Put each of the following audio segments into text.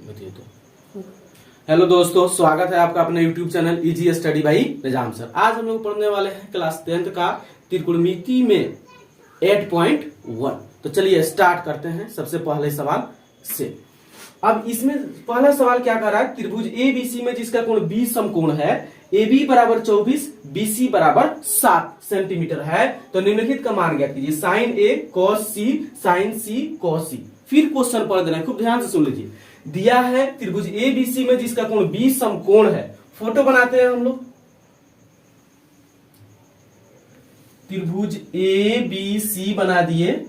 बताइए तो। हेलो दोस्तों, स्वागत है आपका अपने YouTube channel easy study by Nizam sir. आज हम लोग पढ़ने वाले हैं क्लास 10th का त्रिकोणमिति में 8.1। तो चलिए स्टार्ट करते हैं सबसे पहले सवाल से। अब इसमें पहला सवाल क्या कर रहा है, त्रिभुज ABC में जिसका कोण B समकोण है, AB बराबर 24, BC बराबर 7 सेंटीमीटर है, तो निम्नलिखित का मान ज्ञात कीजिए। Sine A cos C sine C cos C। फिर क्वेश्चन पढ़ देना, खूब ध्यान से सुन लीजिए। दिया है त्रिभुज ABC में जिसका कोण B समकोण है। फोटो बनाते हैं हम लोग। त्रिभुज ABC बना दिए,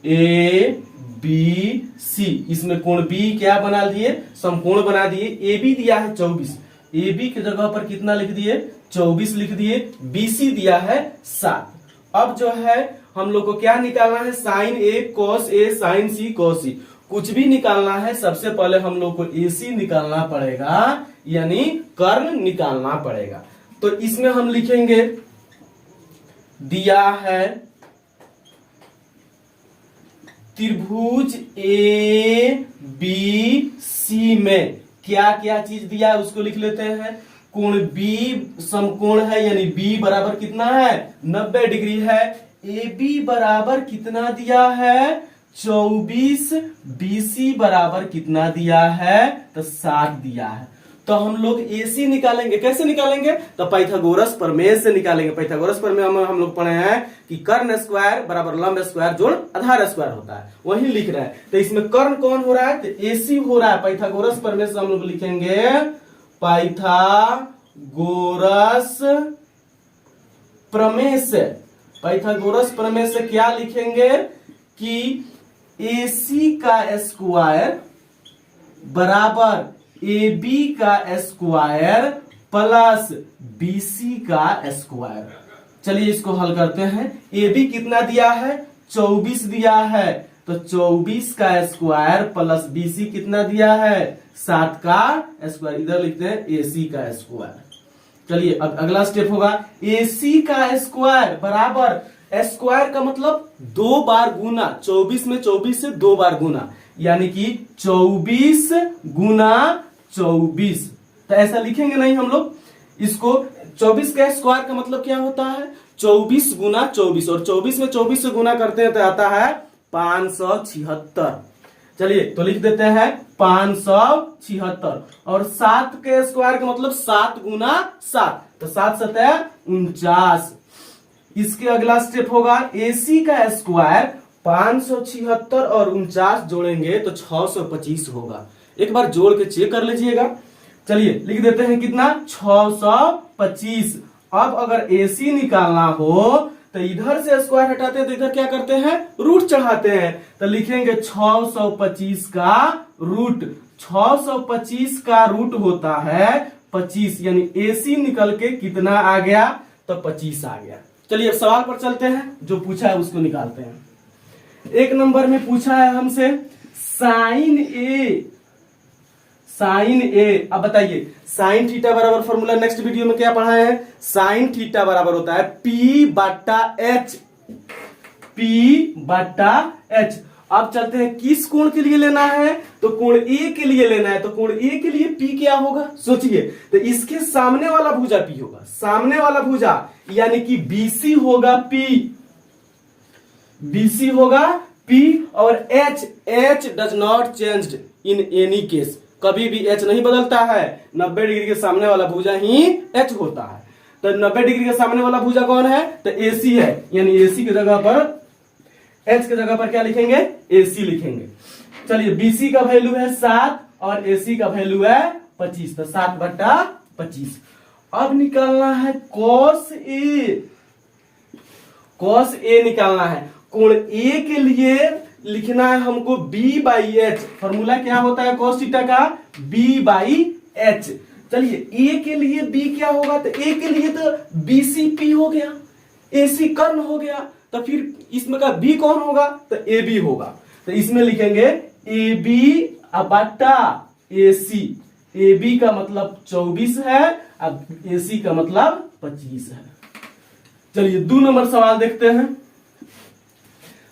ABC, इसमें कोण B क्या बना दिए, समकोण बना दिए। AB दिया है 24, AB की जगह पर कितना लिख दिए, 24 लिख दिए। BC दिया है 7। अब जो है हम लोग को क्या निकालना है, sine A cos A sine C cos C। कुछ भी निकालना है, सबसे पहले हम लोग को AC निकालना पड़ेगा, यानी कर्ण निकालना पड़ेगा। तो इसमें हम लिखेंगे, दिया है त्रिभुज ABC में क्या क्या चीज दिया है उसको लिख लेते हैं। कोण B समकोण है, यानी B बराबर कितना है, 90 डिग्री है। AB बराबर कितना दिया है, 24। BC बराबर कितना दिया है, तो 7 दिया है। तो हम लोग AC निकालेंगे, कैसे निकालेंगे, तो पाइथागोरस प्रमेय से निकालेंगे। पाइथागोरस प्रमेय में हम लोग पढ़े हैं कि कर्ण स्क्वायर बराबर लंब स्क्वायर जोड़ आधार स्क्वायर होता है, वही लिख रहे हैं। तो इसमें कर्ण कौन हो रहा है, तो AC हो रहा है। पाइथागोरस प्रमेय से हम लोग लिखेंगे, पाइथागोरस प्रमेय से, पाइथागोरस प्रमेय से क्या लिखेंगे कि AC का स्क्वायर बराबर AB का स्क्वायर प्लस BC का स्क्वायर। चलिए इसको हल करते हैं। AB कितना दिया है, 24 दिया है, तो 24 का स्क्वायर प्लस BC कितना दिया है, 7 का स्क्वायर। इधर लिखते हैं AC का स्क्वायर। चलिए अब अगला स्टेप होगा, AC का स्क्वायर बराबर, स्क्वायर का मतलब 2 बार गुना, 24 में 24 से 2 बार गुना, यानी कि 24 गुना 24। तो ऐसा लिखेंगे नहीं हम लोग इसको। 24 का स्क्वायर का मतलब क्या होता है, 24 गुना 24, और 24 में 24 से गुना करते हैं तो आता है 576। चलिए तो लिख देते हैं 576। और 7 के स्क्वायर का मतलब 7 गुना 7, तो 7 7 49। इसके अगला स्टेप होगा, AC का स्क्वायर 576 और 49 जोड़ेंगे तो 625 होगा। एक बार जोड़ के चेक कर लीजिएगा। चलिए लिख देते हैं कितना, 625। अब अगर AC निकालना हो तो इधर से स्क्वायर हटाते हैं तो इधर क्या करते हैं, रूट चढ़ाते हैं। तो लिखेंगे 625 का रूट, 625 का रूट होता है 25, यानी AC निकल के कितना आ गया, तो 25 आ गया। चलिए अब सवाल पर चलते हैं, जो पूछा है उसको निकालते हैं। 1 नंबर में पूछा है हमसे साइन ए। अब बताइए, साइन थीटा बराबर फॉर्मूला नेक्स्ट वीडियो में क्या पढ़ाए हैं, साइन थीटा बराबर होता है P बटा H। अब चलते हैं किस कोण के लिए लेना है, तो कोण A के लिए लेना है। तो कोण A के लिए P क्या होगा, सोचिए। तो इसके सामने वाला भुजा P होगा, सामने वाला भुजा, यानी कि BC होगा P, BC होगा P। और H does not changed in any case, कभी भी H नहीं बदलता है। 90 डिग्री के सामने वाला भुजा ही H होता है। तो 90 डिग्री के सामने वाला भुजा कौन है, तो AC है, यानी AC की जगह पर, H की जगह पर क्या लिखेंगे, AC लिखेंगे। चलिए BC का वैल्यू है 7 और AC का वैल्यू है 25, तो 7 बटा 25। अब निकालना है cos A निकालना है। कोण A के लिए लिखना है हमको B/H। फॉर्मूला क्या होता है cos थीटा का, B/H। चलिए A के लिए B क्या होगा, तो A के लिए तो BCP हो गया, AC कर्ण हो गया। तो फिर इसमें का B कौन होगा, तो AB होगा। तो इसमें लिखेंगे AB बटा AC। AB का मतलब 24 है, अब AC का मतलब 25 है। चलिए 2 नंबर सवाल देखते हैं।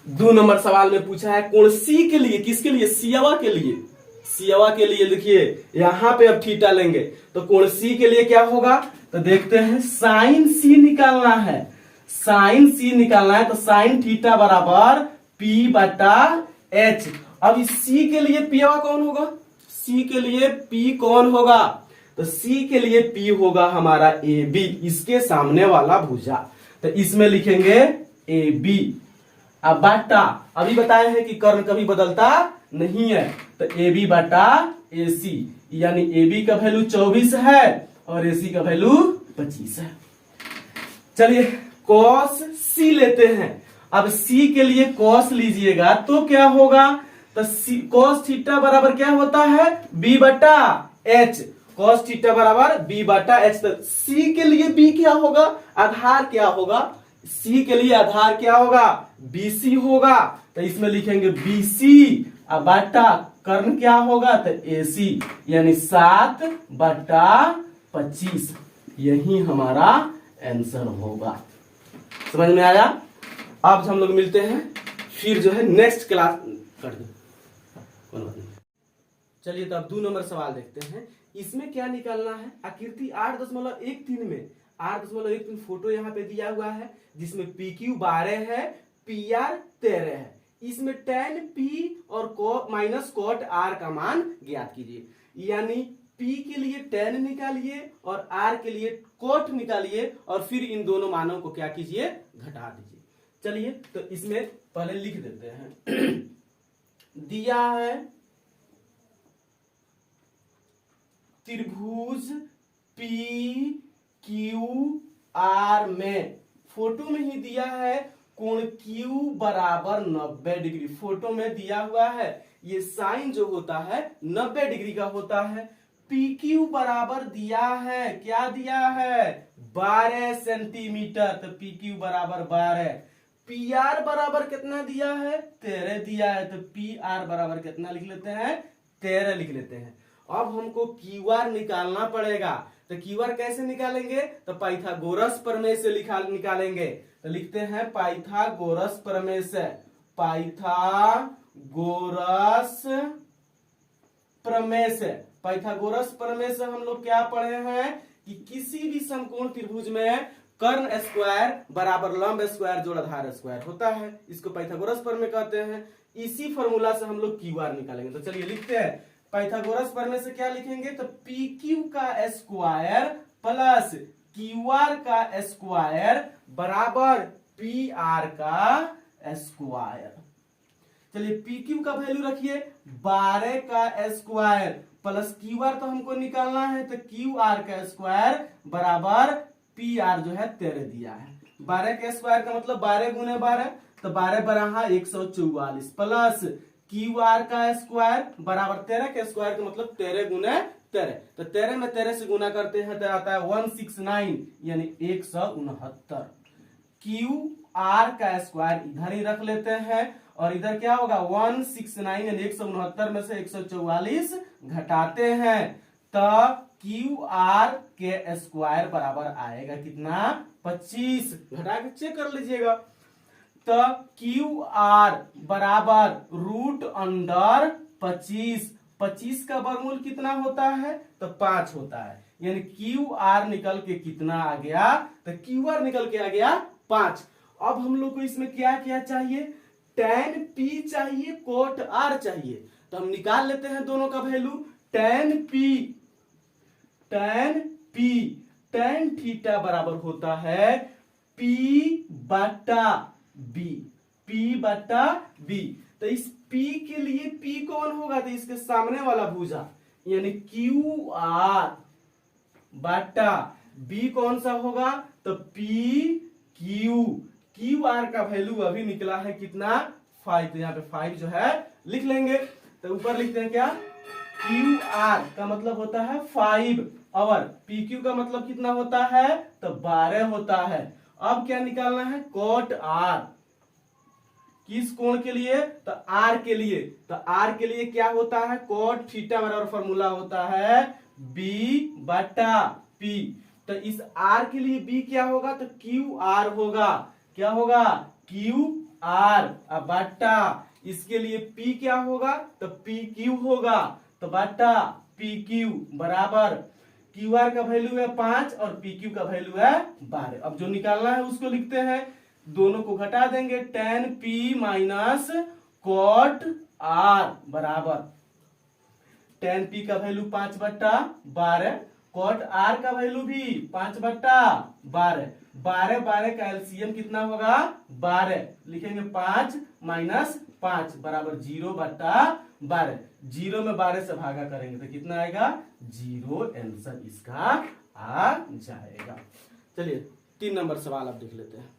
दो नंबर सवाल में पूछा है कोण सी के लिए, किसके लिए, सियवा के लिए, सियवा के लिए देखिए यहां पे अब थीटा लेंगे तो कोण सी के लिए क्या होगा, तो देखते हैं साइन सी निकालना है, साइन सी निकालना है तो साइन थीटा बराबर पी बटा एच। अब इस सी के लिए पिया कौन होगा, सी के लिए पी कौन होगा, तो सी के लिए पी होगा हमारा ए बी, इसके सामने वाला भुजा, तो इसमें लिखेंगे ए बी। अब बाटा अभी बताए हैं कि कर्ण कभी बदलता नहीं है, तो ए बी बाटा ए सी, यानी ए बी का वैल्यू 24 है और ए सी का वैल्यू 25 है। चलिए कॉस सी लेते हैं, अब सी के लिए कॉस लीजिएगा तो क्या होगा, तो कॉस थीटा बराबर क्या होता है, बी बटा एच, कॉस थीटा बराबर बी बटा एच। तो सी के लिए बी क्या होगा, आधार क्या होगा, सी के लिए आधार क्या होगा, बीसी होगा, तो इसमें लिखेंगे बीसी। अब बाटा कर्ण क्या होगा, तो एसी, यानी 7 बटा 25, यही हमारा आंसर होगा। समझ में आया। अब हम लोग मिलते हैं फिर जो है नेक्स्ट क्लास कर दो, चलिए तो अब 2 नंबर सवाल देखते हैं। इसमें क्या निकालना है, आकृति 8.13 में 8.13 फोटो यहाँ पे दिया हुआ है जिसमें पी क्यू 12 है, पी आर 13 है। इसमें tan p और माइनस कॉट r का मान ज्ञात कीजिए, यानी p के लिए tan निकालिए और r के लिए कॉट निकालिए और फिर इन दोनों मानों को क्या कीजिए, घटा दीजिए। चलिए तो इसमें पहले लिख देते हैं दिया है त्रिभुज पी क्यू आर में, फोटो में ही दिया है कोण Q बराबर 90 डिग्री, फोटो में दिया हुआ है ये साइन जो होता है 90 डिग्री का होता है। PQ बराबर दिया है, क्या दिया है, 12 सेंटीमीटर, तो PQ बराबर 12। PR बराबर कितना दिया है, 13 दिया है, तो PR बराबर कितना लिख लेते हैं, 13 लिख लेते हैं। अब हमको QR निकालना पड़ेगा, तो QR कैसे निकालेंगे, तो पाइथागोरस प्रमेय से निकालेंगे। तो लिखते हैं पाइथागोरस प्रमेय से, पाइथागोरस प्रमेय से, पाइथागोरस प्रमेय से हम लोग क्या पढ़े हैं कि किसी भी समकोण त्रिभुज में कर्ण स्क्वायर बराबर लंब स्क्वायर जोड़ आधार स्क्वायर होता है, इसको पाइथागोरस प्रमेय कहते हैं। इसी फॉर्मूला से हम लोग QR निकालेंगे। तो चलिए लिखते हैं पाइथागोरस प्रमेय से क्या लिखेंगे, तो PQ का स्क्वायर प्लस QR का स्क्वायर बराबर PR का स्क्वायर। चलिए PQ का वैल्यू रखिए 12 का स्क्वायर प्लस QR तो हमको निकालना है, तो QR का स्क्वायर बराबर PR जो है 13 दिया है। 12 के स्क्वायर का मतलब 12 गुने 12, तो 12 बराबर 144 प्लस QR का स्क्वायर बराबर 13 के स्क्वायर का मतलब 13 गुने 13, तो 13 में 13 से गुना करते हैं तो आता है 169, यानी 169। QR का स्क्वायर इधर ही रख लेते हैं और इधर क्या होगा 169, यानी 169 में से 144 घटाते हैं तो QR के स्क्वायर बराबर आएगा कितना, 25। घटा के चेक कर लीजिएगा, तो QR बराबर रूट अंडर 25, 25 का वर्गमूल कितना होता है, तो 5 होता है, यानी QR निकल के कितना आ गया, तो QR निकल के आ गया 5। अब हम लोग को इसमें क्या क्या चाहिए, tan P चाहिए, कोट R चाहिए, तो हम निकाल लेते हैं दोनों का वैल्यू। tan थीटा बराबर होता है P बटा B, P बटा B। तो इस P के लिए P कौन होगा, तो इसके सामने वाला भुजा, यानी QR बटा B कौन सा होगा, तो QR का वैल्यू अभी निकला है कितना, 5, तो यहाँ पे 5 जो है लिख लेंगे। तो ऊपर लिखते हैं क्या, QR का मतलब होता है 5 और PQ का मतलब कितना होता है, तो 12 होता है। अब क्या निकालना है, कोट R, किस कोण के लिए, तो R के लिए, तो R के लिए क्या होता है, कोट थीटा बराबर फॉर्मूला होता है B बटा P। तो इस R के लिए B क्या होगा, तो QR होगा, क्या होगा, QR आर बटा इसके लिए P क्या होगा, तो पी क्यू होगा, तो बटा पी क्यू बराबर क्यू आर का वैल्यू है 5 और पी क्यू का वैल्यू है 12। अब जो निकालना है उसको लिखते हैं, दोनों को घटा देंगे, tan P minus cot R बराबर tan P का वैल्यू 5/12, cot R का वैल्यू भी 5/12, 12 का एलसीएम कितना होगा 12, लिखेंगे 5 माइनस 5 बराबर 0/12, 0 में 12 से भागा करेंगे तो कितना आएगा 0, आंसर इसका आ जाएगा। चलिए 3 नंबर सवाल आप देख लेते हैं।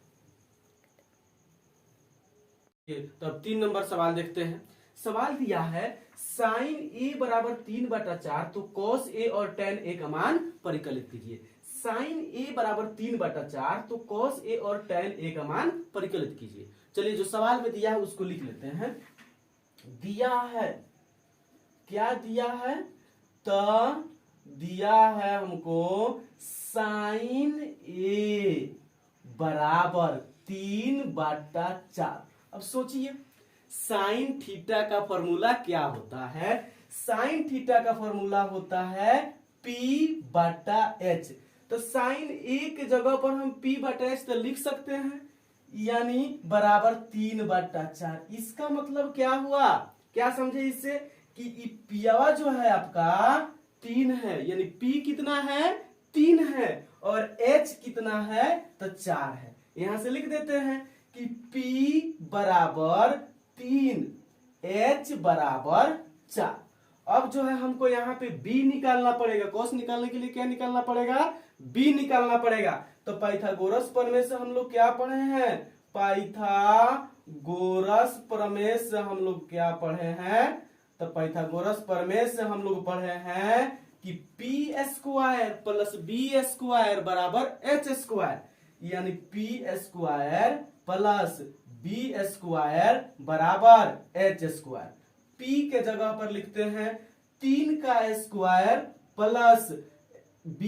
तो अब 3 नंबर सवाल देखते हैं। सवाल दिया है साइन ए बराबर 3/4 तो कॉस ए और tan ए का मान परिकलित कीजिए। साइन ए बराबर 3/4 तो कॉस ए और tan ए का मान परिकलित कीजिए। चलिए जो सवाल में दिया है उसको लिख लेते हैं। दिया है, क्या दिया है, तो दिया है हमको साइन ए बराबर 3/4। अब सोचिए साइन थीटा का फॉर्मूला क्या होता है, साइन थीटा का फॉर्मूला होता है P/H। तो साइन ए के जगह पर हम P/H तो लिख सकते हैं, यानी बराबर 3/4। इसका मतलब क्या हुआ, क्या समझे इससे कि पियावा जो है आपका 3 है, यानी P कितना है 3 है और H कितना है तो 4 है। यहां से लिख देते हैं कि P बराबर 3, H बराबर 4। अब जो है हमको यहाँ पे B निकालना पड़ेगा, कॉस निकालने के लिए क्या निकालना पड़ेगा, B निकालना पड़ेगा। तो पाइथागोरस प्रमेय से हम लोग क्या पढ़े हैं, पाइथागोरस प्रमेय से हम लोग क्या पढ़े हैं, तो पाइथागोरस प्रमेय से हम लोग पढ़े हैं कि P² प्लस B² बराबर H², यानी P² प्लस B² बराबर H²। P के जगह पर लिखते हैं 3 का स्क्वायर प्लस B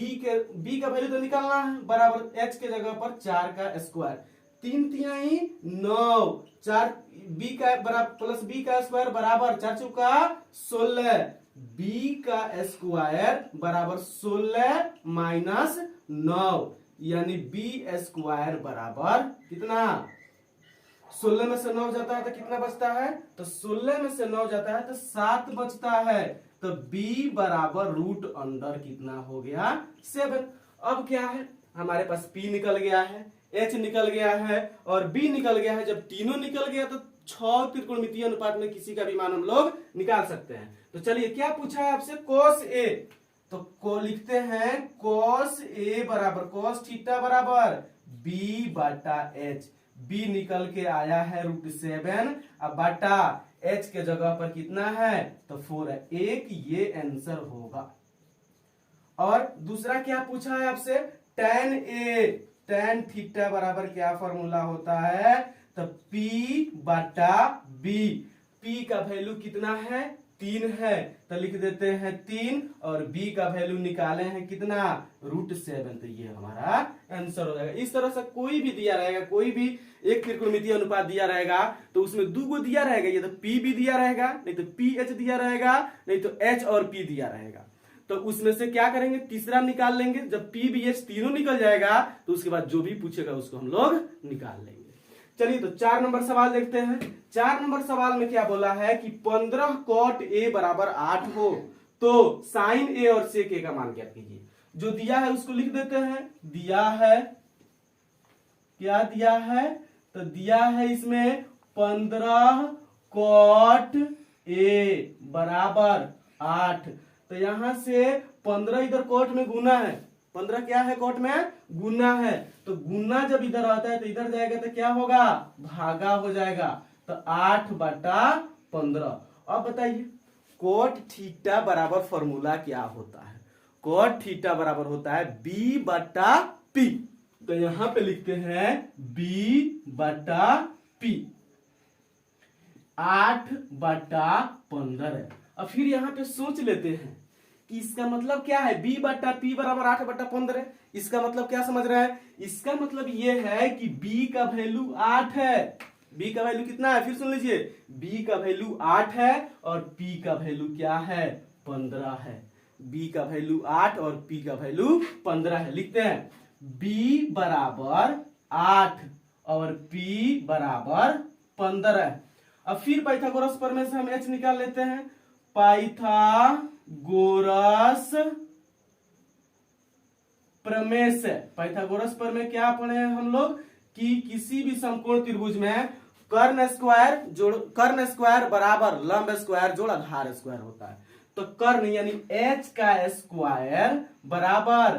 का वैल्यू तो निकालना है बराबर H के जगह पर 4 का स्क्वायर, 3 तिहाई 9, 4 B का बराबर प्लस B का स्क्वायर बराबर 4 चौका 16, B का स्क्वायर बराबर 16 माइनस 9, यानी B² बराबर कितना, 16 में से 9 जाता है तो कितना बचता है, तो 16 में से 9 जाता है तो 7 बचता है। तो B बराबर रूट अंडर कितना हो गया 7। अब क्या है हमारे पास P निकल गया है, H निकल गया है और B निकल गया है। जब तीनों निकल गया तो 6 त्रिकोणमितीय अनुपात में किसी का भी मान हम लोग निकाल सकते हैं। तो चलिए क्या पूछा है आपसे, cos A, तो को लिखते हैं cos A बराबर cos थीटा बराबर B/H। B निकल के आया है √7, अब बटा H के जगह पर कितना है तो 4 है, एक ये आंसर होगा। और दूसरा क्या पूछा है आपसे, tan A, tan थीटा बराबर क्या फॉर्मूला होता है, तो P/B। P का वैल्यू कितना है 3 है तो लिख देते हैं 3 और B का वैल्यू निकाले हैं कितना √7, तो ये हमारा आंसर हो जाएगा। इस तरह से कोई भी दिया रहेगा, कोई भी एक त्रिकोणमितीय अनुपात दिया रहेगा तो उसमें 2 गो दिया रहेगा, ये तो P भी दिया रहेगा, नहीं तो PH दिया रहेगा, नहीं तो H और P दिया रहेगा। तो उसमें से क्या करेंगे, तीसरा निकाल लेंगे। जब PBH तीनों निकल जाएगा तो उसके बाद जो भी पूछेगा उसको हम लोग निकाल लेंगे। चलिए तो 4 नंबर सवाल देखते हैं। 4 नंबर सवाल में क्या बोला है कि 15 cot A बराबर 8 हो तो साइन A और sec A का मान ज्ञात कीजिए। जो दिया है उसको लिख देते हैं। दिया है, क्या दिया है, तो दिया है इसमें 15 cot A बराबर 8। तो यहां से 15 इधर कोट में गुना है, 15 क्या है कोट में गुना है, तो गुना जब इधर आता है तो इधर जाएगा तो क्या होगा भागा हो जाएगा, तो 8/15। अब बताइए कोट थीटा बराबर फॉर्मूला क्या होता है, कोट थीटा बराबर होता है B/P। तो यहां पे लिखते हैं B/P, 8/15 है। अब फिर यहां पे सोच लेते हैं कि इसका मतलब क्या है, B/P बराबर 8/15। इसका मतलब क्या समझ रहे हैं, इसका मतलब ये है कि B का वैल्यू 8 है, बी का वैल्यू कितना है, फिर सुन लीजिए, बी का वैल्यू 8 है और पी का वैल्यू क्या है, 15 है। बी का वैल्यू 8 और पी का वैल्यू 15 है। लिखते हैं बी बराबर 8 और पी बराबर 15। अब फिर पाइथागोरस प्रमेय से हम एच निकाल लेते हैं। पाइथागोरस प्रमेय से, पाइथागोरस प्रमेय क्या पढ़े हैं हम लोग कि किसी भी समकोण त्रिभुज में कर्ण स्क्वायर बराबर लंब स्क्वायर जोड़ आधार स्क्वायर होता है। तो कर्ण यानी एच का स्क्वायर बराबर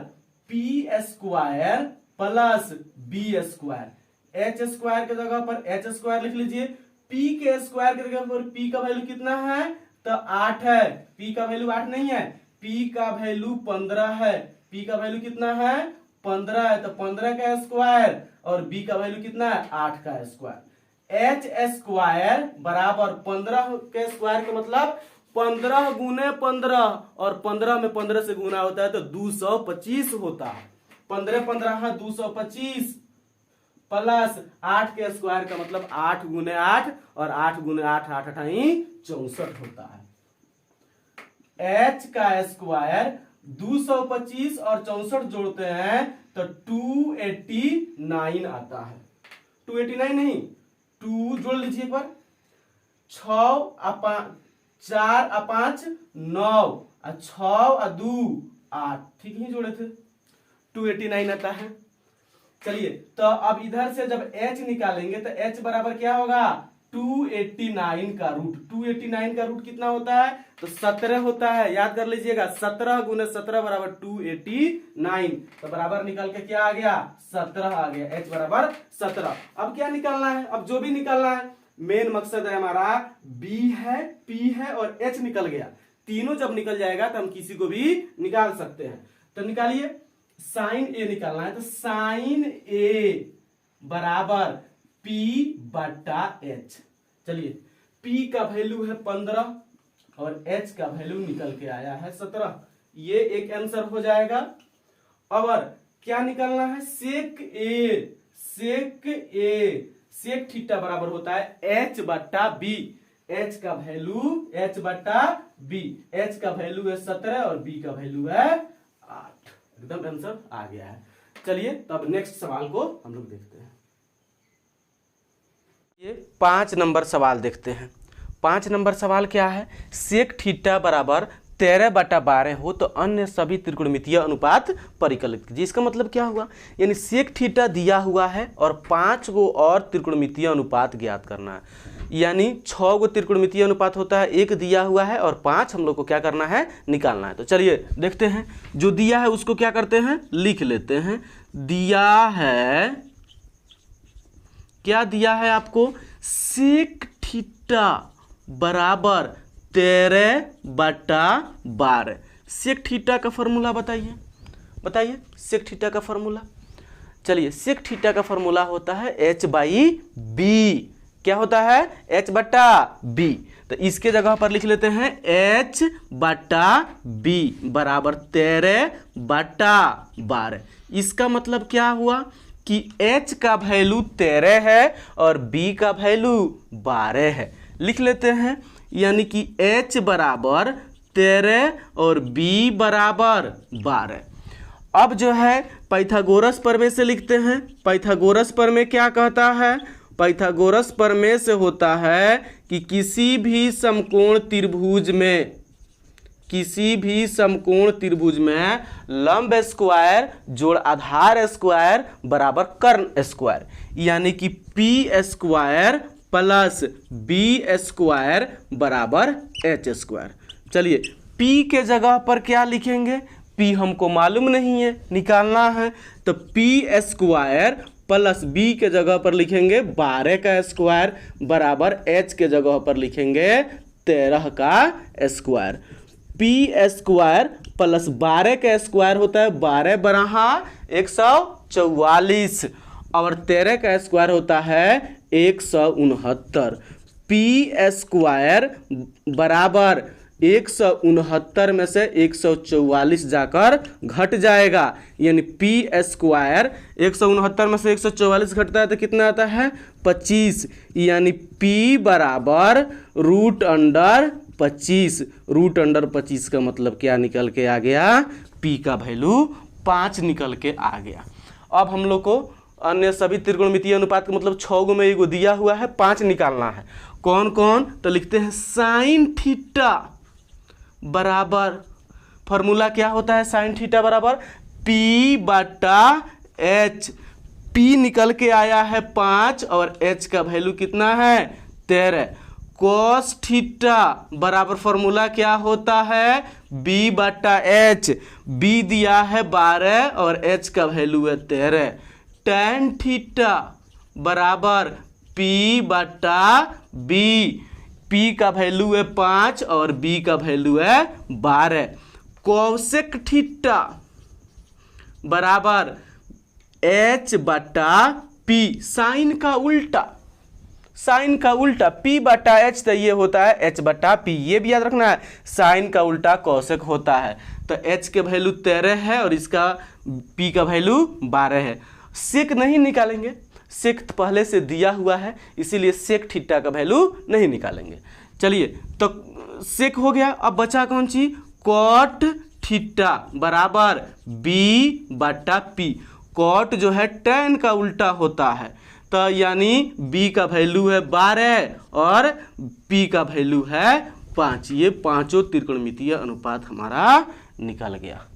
P square plus B square. H square के जगह पर एच स्क्वायर लिख लीजिए, पी के स्क्वायर के जगह पर पी का वैल्यू कितना है, तो 8 है। पी का वैल्यू 8 नहीं है, पी का वैल्यू 15 है। पी का वैल्यू कितना है, 15 है। तो 15 का स्क्वायर और बी का वैल्यू कितना है, 8 का स्क्वायर। एच स्क्वायर बराबर 15 के स्क्वायर का मतलब 15 गुने 15 और 15 में 15 से गुना होता है तो 225 होता है। 15 15 225 प्लस 8 के स्क्वायर का मतलब 8 गुने 8 और 8 गुने 8 8 64 होता है। एच का स्क्वायर 225 और 64 जोड़ते हैं तो 289 आता है। 289 नहीं, 2 जोड़ लीजिए एक बार, 4 और 5 9 और 6 और 2 8, ठीक ही जोड़े थे, 289 आता है। चलिए तो अब इधर से जब h निकालेंगे तो h बराबर क्या होगा, 289 का रूट। 289 का रूट कितना होता है, तो 17 होता है। याद कर लीजिएगा, 17 गुने 17 बराबर 289। तो बराबर निकाल के क्या आ गया, 17 आ गया। h बराबर 17। अब क्या निकालना है, अब जो भी निकालना है, मेन मकसद है हमारा b है, p है और h निकल गया। तीनों जब निकल जाएगा तो हम किसी को भी निकाल सकते हैं। तो निकालिए, साइन ए निकालना है तो साइन ए बराबर P बटा H। चलिए P का वैल्यू है 15 और H का वैल्यू निकल के आया है 17। ये एक आंसर हो जाएगा। अब क्या निकालना है, सेक ए। सेक थीटा बराबर होता है H बटा B। H का वैल्यू H बटा B। H का वैल्यू है 17 और B का वैल्यू है 8। एकदम आंसर आ गया है। चलिए तब नेक्स्ट सवाल को हम लोग देखते हैं। ये 5 नंबर सवाल देखते हैं। 5 नंबर सवाल क्या है, सेक थीटा बराबर 13/12 हो तो अन्य सभी त्रिकोणमितीय अनुपात परिकलित कीजिए। इसका मतलब क्या हुआ, यानी सेक थीटा दिया हुआ है और 5 गो और त्रिकोणमितीय अनुपात ज्ञात करना है। यानी 6 गो त्रिकोणमितीय अनुपात होता है, एक दिया हुआ है और 5 हम लोग को क्या करना है, निकालना है। तो चलिए देखते हैं, जो दिया है उसको क्या करते हैं, लिख लेते हैं। दिया है, क्या दिया है आपको, सेक थीटा बराबर 13/12। सेक थीटा का फॉर्मूला बताइए सेक थीटा का फॉर्मूला। चलिए सेक थीटा का फॉर्मूला होता है h/b। क्या होता है, h/b। तो इसके जगह पर लिख लेते हैं h/b बराबर 13/12। इसका मतलब क्या हुआ कि h का वैल्यू 13 है और b का वैल्यू 12 है। लिख लेते हैं, यानी कि h बराबर 13 और b बराबर 12। अब जो है पाइथागोरस प्रमेय से लिखते हैं। पाइथागोरस प्रमेय क्या कहता है, पाइथागोरस प्रमेय से होता है कि किसी भी समकोण त्रिभुज में लंब स्क्वायर जोड़ आधार स्क्वायर बराबर कर्ण स्क्वायर, यानी कि P square plus B square बराबर एच स्क्वायर। चलिए p के जगह पर क्या लिखेंगे, p हमको मालूम नहीं है, निकालना है। तो p स्क्वायर प्लस b के जगह पर लिखेंगे 12 का स्क्वायर बराबर h के जगह पर लिखेंगे 13 का स्क्वायर। p स्क्वायर प्लस 12 का स्क्वायर होता है 12 बराहा 144 और 13 का स्क्वायर होता है 169। p स्क्वायर बराबर 169 में से 144 जाकर घट जाएगा, यानी पी स्क्वायर 169 में से 144 घटता है तो कितना आता है 25, यानी p बराबर √25। √25 का मतलब क्या निकल के आ गया, p का वैल्यू 5 निकल के आ गया। अब हम लोग को अन्य सभी त्रिकोणमितीय अनुपात का मतलब 6 गो में एगो दिया हुआ है, 5 निकालना है। कौन कौन, तो लिखते हैं साइन थीटा बराबर, फॉर्मूला क्या होता है साइन थीटा बराबर p/h। p निकल के आया है 5 और h का वैल्यू कितना है 13। कॉस थीटा बराबर फॉर्मूला क्या होता है b/h। b दिया है 12 और h का वैल्यू है 13। टैन थीटा बराबर p/b। p का वैल्यू है 5 और b का वैल्यू है 12। कोसेक थीटा बराबर h/p। साइन का उल्टा, साइन का उल्टा p/h तो ये होता है h/p, ये भी याद रखना है। साइन का उल्टा कोसेक होता है, तो h के वैल्यू 13 है और इसका p का वैल्यू 12 है। सेक नहीं निकालेंगे, सेक पहले से दिया हुआ है, इसीलिए सेक थीटा का वैल्यू नहीं निकालेंगे। चलिए तो सेक हो गया, अब बचा कौन चीज, कॉट थीटा बराबर b/p। कॉट जो है टैन का उल्टा होता है, तो यानी b का वैल्यू है 12 और p का वैल्यू है 5। ये पांचों त्रिकोणमितीय अनुपात हमारा निकल गया।